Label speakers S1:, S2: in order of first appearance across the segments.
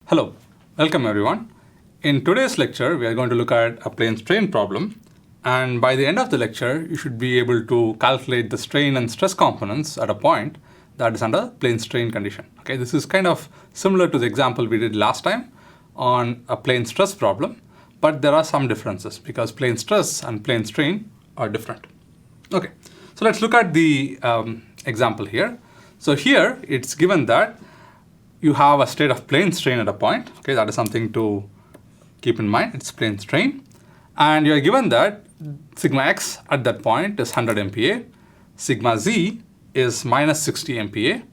S1: Hello, welcome everyone. In today's lecture, we are going to look at a plane strain problem. And by the end of the lecture, you should be able to calculate the strain and stress components at a point that is under plane strain condition. Okay, this is kind of similar to the example we did last time on a plane stress problem, but there are some differences because plane stress and plane strain are different. Okay, so let's look at the example here. So here it's given that you have a state of plane strain at a point. Okay, that is something to keep in mind. It's plane strain. And you are given that sigma x at that point is 100 MPa, sigma z is minus 60 MPa,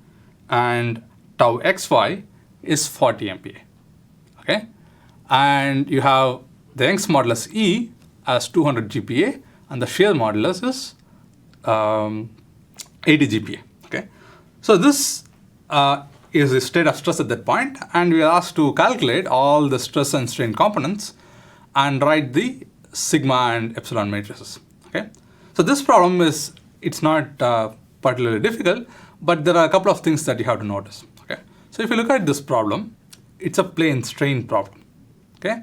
S1: and tau xy is 40 MPa. Okay, and you have the Young's modulus E as 200 GPa, and the shear modulus is 80 GPa. Okay, so this is the state of stress at that point, and we are asked to calculate all the stress and strain components and write the sigma and epsilon matrices. Okay, so this problem it's not particularly difficult, but there are a couple of things that you have to notice. Okay, so if you look at this problem, it's a plane strain problem. Okay,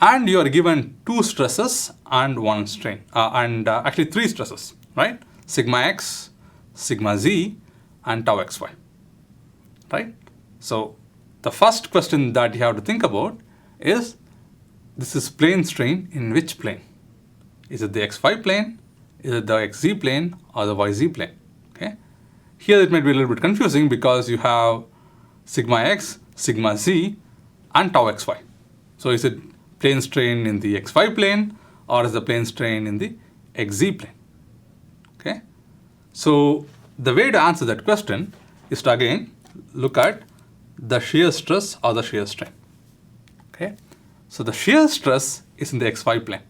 S1: and you are given two stresses and one strain, actually three stresses, right? Sigma x, sigma z, and tau xy. Right? So the first question that you have to think about is, this is plane strain in which plane? Is it the xy plane, is it the xz plane, or the yz plane? Okay. Here it might be a little bit confusing because you have sigma x, sigma z, and tau xy. So is it plane strain in the xy plane, or is the plane strain in the xz plane? Okay. So the way to answer that question is to again look at the shear stress or the shear strain. Okay, so the shear stress is in the xy plane,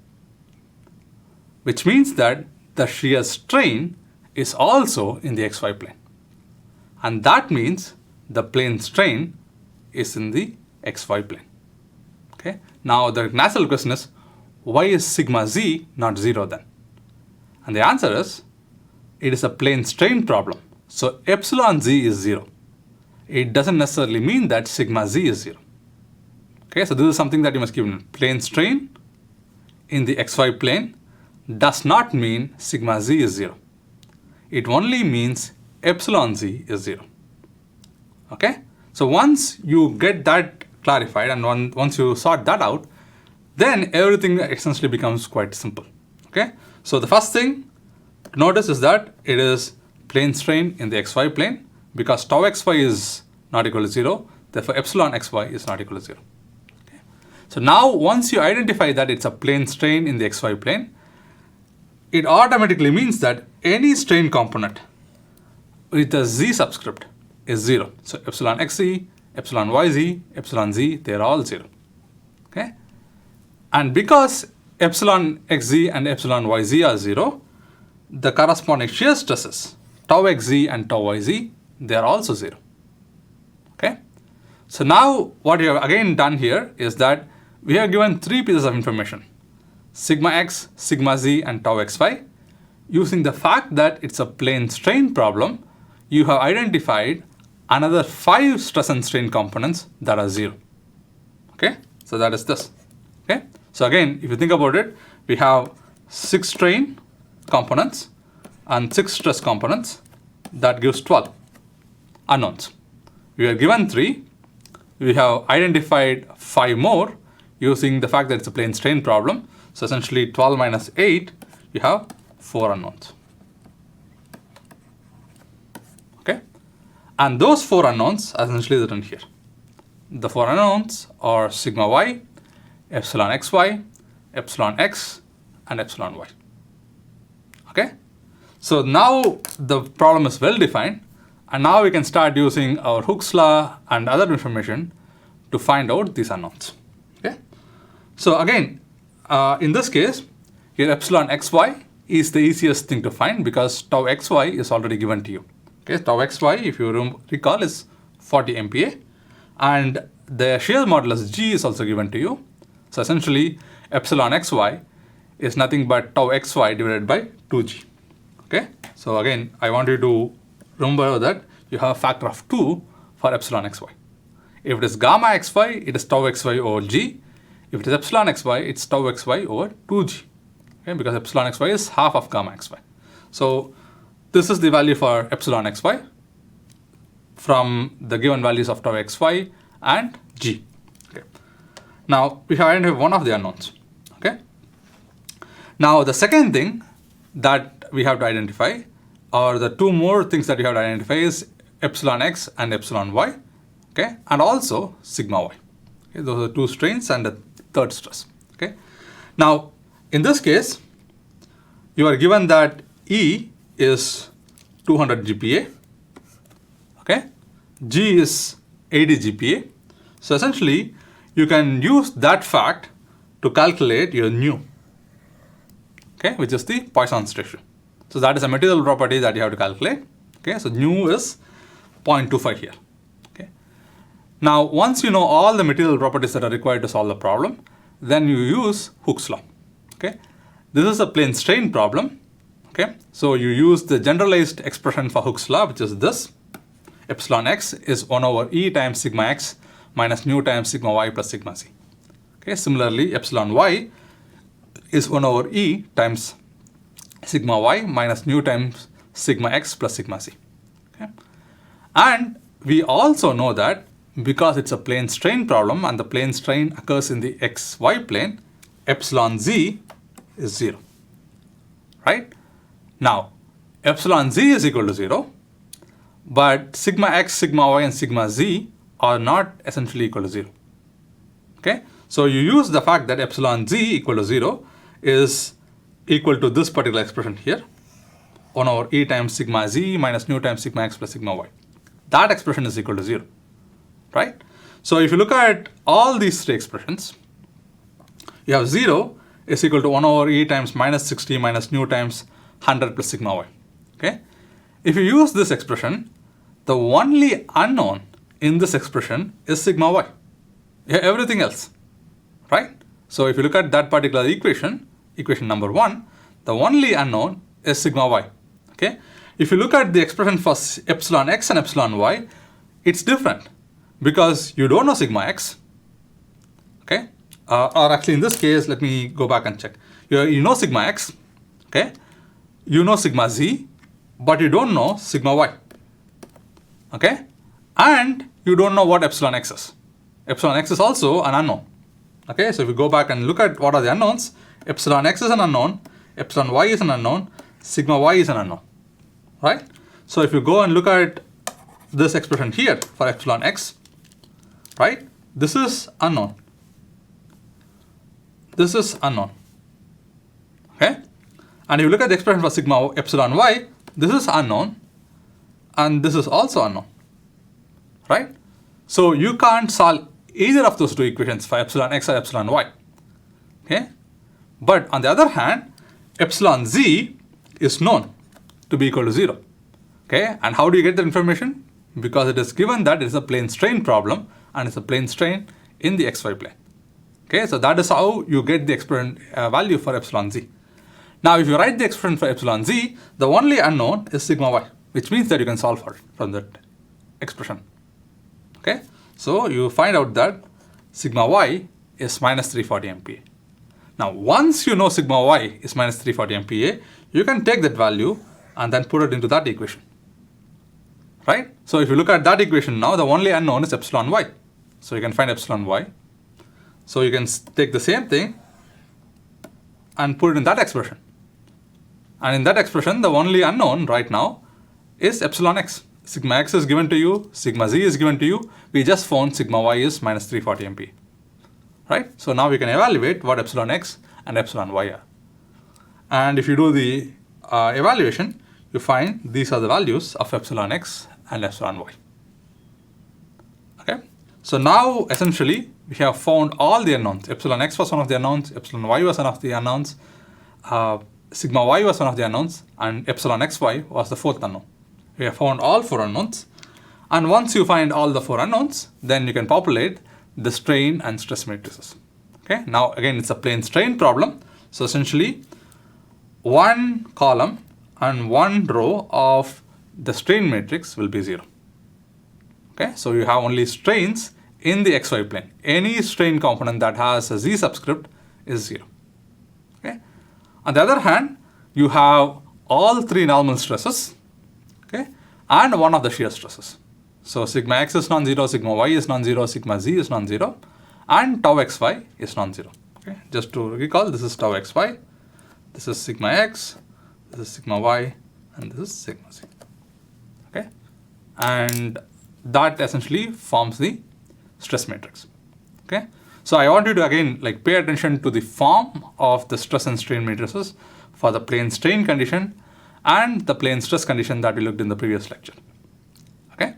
S1: which means that the shear strain is also in the xy plane, and that means the plane strain is in the xy plane. Okay, now the natural question is, why is sigma z not 0 then? And the answer is, it is a plane strain problem, so epsilon z is 0. It doesn't necessarily mean that sigma z is 0. Okay, so this is something that you must keep in mind. Plane strain in the xy plane does not mean sigma z is 0. It only means epsilon z is 0. Okay, so once you get that clarified and once you sort that out, then everything essentially becomes quite simple. Okay, so the first thing to notice is that it is plane strain in the xy plane, because tau xy is not equal to 0, therefore epsilon xy is not equal to 0. Okay. So now once you identify that it's a plane strain in the xy plane, it automatically means that any strain component with a z subscript is 0. So epsilon xz, epsilon yz, epsilon z, they're all 0. Okay. And because epsilon xz and epsilon yz are 0, the corresponding shear stresses, tau xz and tau yz, they are also 0. Okay. So now what you have again done here is that we have given three pieces of information: sigma x, sigma z, and tau xy. Using the fact that it's a plane strain problem, you have identified another 5 stress and strain components that are 0. Okay. So that is this. Okay. So again, if you think about it, we have 6 strain components and 6 stress components. That gives 12 unknowns. We are given 3. We have identified 5 more using the fact that it's a plane strain problem. So essentially 12 minus 8, you have 4 unknowns. Okay, and those 4 unknowns are essentially written here. The 4 unknowns are sigma y, epsilon xy, epsilon x, and epsilon y. Okay, so now the problem is well defined, and now we can start using our Hooke's law and other information to find out these unknowns. Okay, so again, in this case, here epsilon xy is the easiest thing to find because tau xy is already given to you. Okay, tau xy, if you recall, is 40 MPa, and the shear modulus g is also given to you. So essentially, epsilon xy is nothing but tau xy divided by 2g. Okay, so again, I want you to remember that you have a factor of 2 for epsilon xy. If it is gamma xy, it is tau xy over g. If it is epsilon xy, it's tau xy over 2g. Okay, because epsilon xy is half of gamma xy. So this is the value for epsilon xy from the given values of tau xy and g. Okay. Now we have identified one of the unknowns. Okay. Now the second thing that we have to identify, or the two more things that we have to identify, is epsilon x and epsilon y. Okay, and also sigma y. Okay, those are two strains and the third stress. Okay. Now in this case, you are given that E is 200 GPa. Okay, G is 80 GPa. So essentially, you can use that fact to calculate your nu. Okay, which is the Poisson's ratio. So that is a material property that you have to calculate. Okay, so nu is 0.25 here. Okay. Now, once you know all the material properties that are required to solve the problem, then you use Hooke's law. Okay, this is a plane strain problem. Okay, so you use the generalized expression for Hooke's law, which is this: epsilon x is 1 over E times sigma x minus nu times sigma y plus sigma z. Okay, similarly, epsilon y is 1 over E times sigma y minus nu times sigma x plus sigma z. Okay, and we also know that because it's a plane strain problem and the plane strain occurs in the xy plane, epsilon z is 0. Right? Now, epsilon z is equal to 0, but sigma x, sigma y, and sigma z are not essentially equal to 0. Okay? So you use the fact that epsilon z equal to 0 is equal to this particular expression here, 1 over E times sigma z minus nu times sigma x plus sigma y. That expression is equal to 0. Right? So if you look at all these three expressions, you have 0 is equal to 1 over E times minus 60 minus nu times 100 plus sigma y. Okay? If you use this expression, the only unknown in this expression is sigma y. You have everything else. Right? So if you look at that particular equation, equation number 1, the only unknown is sigma y. Okay? If you look at the expression for epsilon x and epsilon y, it's different because you don't know sigma x. Okay? Or actually in this case, let me go back and check. You know sigma x. Okay? You know sigma z, but you don't know sigma y. Okay? And you don't know what epsilon x is. Epsilon x is also an unknown. Okay? So if you go back and look at what are the unknowns, epsilon x is an unknown, epsilon y is an unknown, sigma y is an unknown. Right? So if you go and look at this expression here for epsilon x, right? This is unknown. This is unknown. Okay? And if you look at the expression for sigma epsilon y, this is unknown and this is also unknown. Right? So you can't solve either of those two equations for epsilon x or epsilon y. Okay? But on the other hand, epsilon z is known to be equal to 0. Okay? And how do you get that information? Because it is given that it is a plane strain problem and it's a plane strain in the xy plane. Okay? So that is how you get the expression value for epsilon z. Now if you write the expression for epsilon z, the only unknown is sigma y, which means that you can solve for it from that expression. Okay? So you find out that sigma y is minus 340 MPa. Now once you know sigma y is minus 340 MPa, you can take that value and then put it into that equation. Right? So if you look at that equation now, the only unknown is epsilon y. So you can find epsilon y. So you can take the same thing and put it in that expression. And in that expression, the only unknown right now is epsilon x. Sigma x is given to you, sigma z is given to you. We just found sigma y is minus 340 MPa. Right? So now we can evaluate what epsilon x and epsilon y are. And if you do the evaluation, you find these are the values of epsilon x and epsilon y. Okay? So now essentially we have found all the unknowns. Epsilon x was one of the unknowns, epsilon y was one of the unknowns, sigma y was one of the unknowns, and epsilon xy was the fourth unknown. We have found all 4 unknowns. And once you find all the 4 unknowns, then you can populate the strain and stress matrices. Okay? Now again, it's a plane strain problem. So essentially, one column and one row of the strain matrix will be 0. Okay? So you have only strains in the xy plane, any strain component that has a z subscript is 0. Okay. On the other hand, you have all three normal stresses, okay, and one of the shear stresses. So sigma x is non-zero, sigma y is non-zero, sigma z is non-zero, and tau xy is non-zero. Okay. Just to recall, this is tau xy, this is sigma x, this is sigma y, and this is sigma z. Okay, and that essentially forms the stress matrix. Okay, so I want you to again like pay attention to the form of the stress and strain matrices for the plane strain condition and the plane stress condition that we looked in the previous lecture. Okay,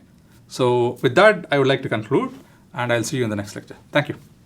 S1: so with that I would like to conclude, and I'll see you in the next lecture. Thank you.